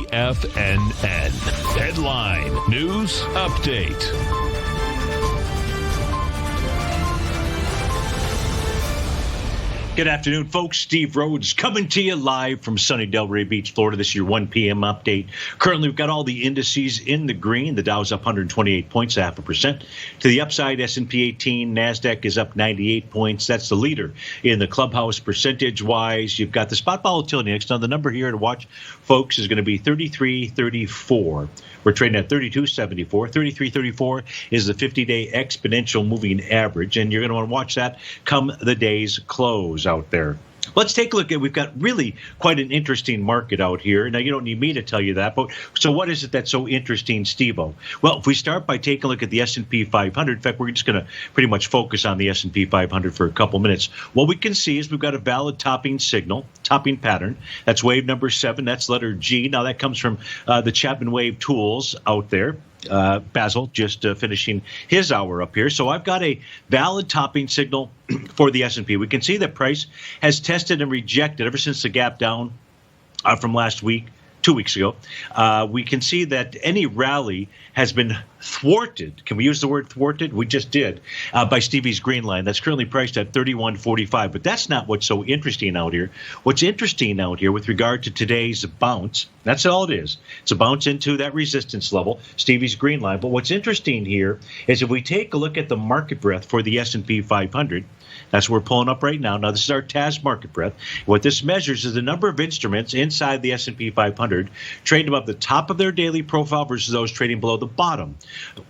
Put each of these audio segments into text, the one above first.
TFNN. Headline News Update. Good afternoon, folks. Steve Rhodes coming to you live from sunny Delray Beach, Florida. This is your 1 p.m. update. Currently, we've got all the indices in the green. The Dow's up 128 points, 0.5%. To the upside, S&P 18, NASDAQ is up 98 points. That's the leader in the clubhouse percentage-wise. You've got the spot volatility next. Now, the number here to watch, folks, is going to be 33.34. We're trading at 32.74. 33.34 is the 50-day exponential moving average, and you're going to want to watch that come the day's close out there. Let's take a look at, we've got really quite an interesting market out here. Now, you don't need me to tell you that, but so what is it that's so interesting, Steve-O? Well, if we start by taking a look at the S&P 500, in fact, we're just going to pretty much focus on the S&P 500 for a couple minutes. What we can see is we've got a valid topping signal, topping pattern. That's wave number 7. That's letter G. Now, that comes from the Chapman Wave tools out there. Basil just finishing his hour up here. So I've got a valid topping signal for the S&P. We can see that price has tested and rejected ever since the gap down from last week, 2 weeks ago. We can see that any rally has been thwarted. Can we use the word thwarted? We just did by Stevie's green line. That's currently priced at 31.45. But that's not what's so interesting out here. What's interesting out here with regard to today's bounce, that's all it is. It's a bounce into that resistance level, Stevie's green line. But what's interesting here is if we take a look at the market breadth for the S&P 500, that's what we're pulling up right now. Now, this is our TAS market breadth. What this measures is the number of instruments inside the S&P 500 trading above the top of their daily profile versus those trading below the bottom.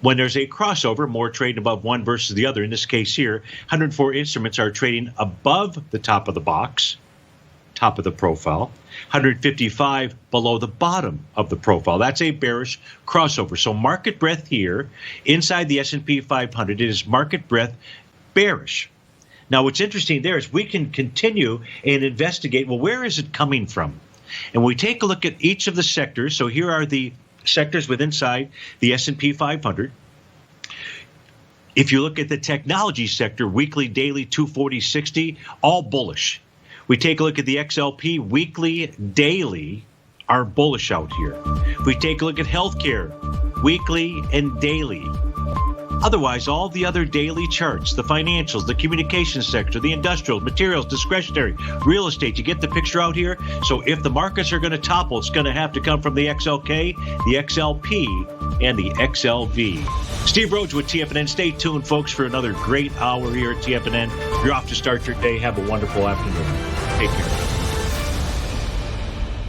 When there's a crossover, more trading above one versus the other. In this case here, 104 instruments are trading above the top of the box, top of the profile, 155 below the bottom of the profile. That's a bearish crossover. So market breadth here inside the S&P 500, it is market breadth bearish. Now, what's interesting there is we can continue and investigate, well, where is it coming from? And we take a look at each of the sectors. So here are the sectors within inside the S&P 500. If you look at the technology sector, weekly, daily, 240, 60, all bullish. We take a look at the XLP, weekly, daily, are bullish out here. We take a look at healthcare, weekly and daily. Otherwise, all the other daily charts, the financials, the communications sector, the industrials, materials, discretionary, real estate, you get the picture out here? So if the markets are going to topple, it's going to have to come from the XLK, the XLP, and the XLV. Steve Rhodes with TFNN. Stay tuned, folks, for another great hour here at TFNN. You're off to start your day. Have a wonderful afternoon. Take care.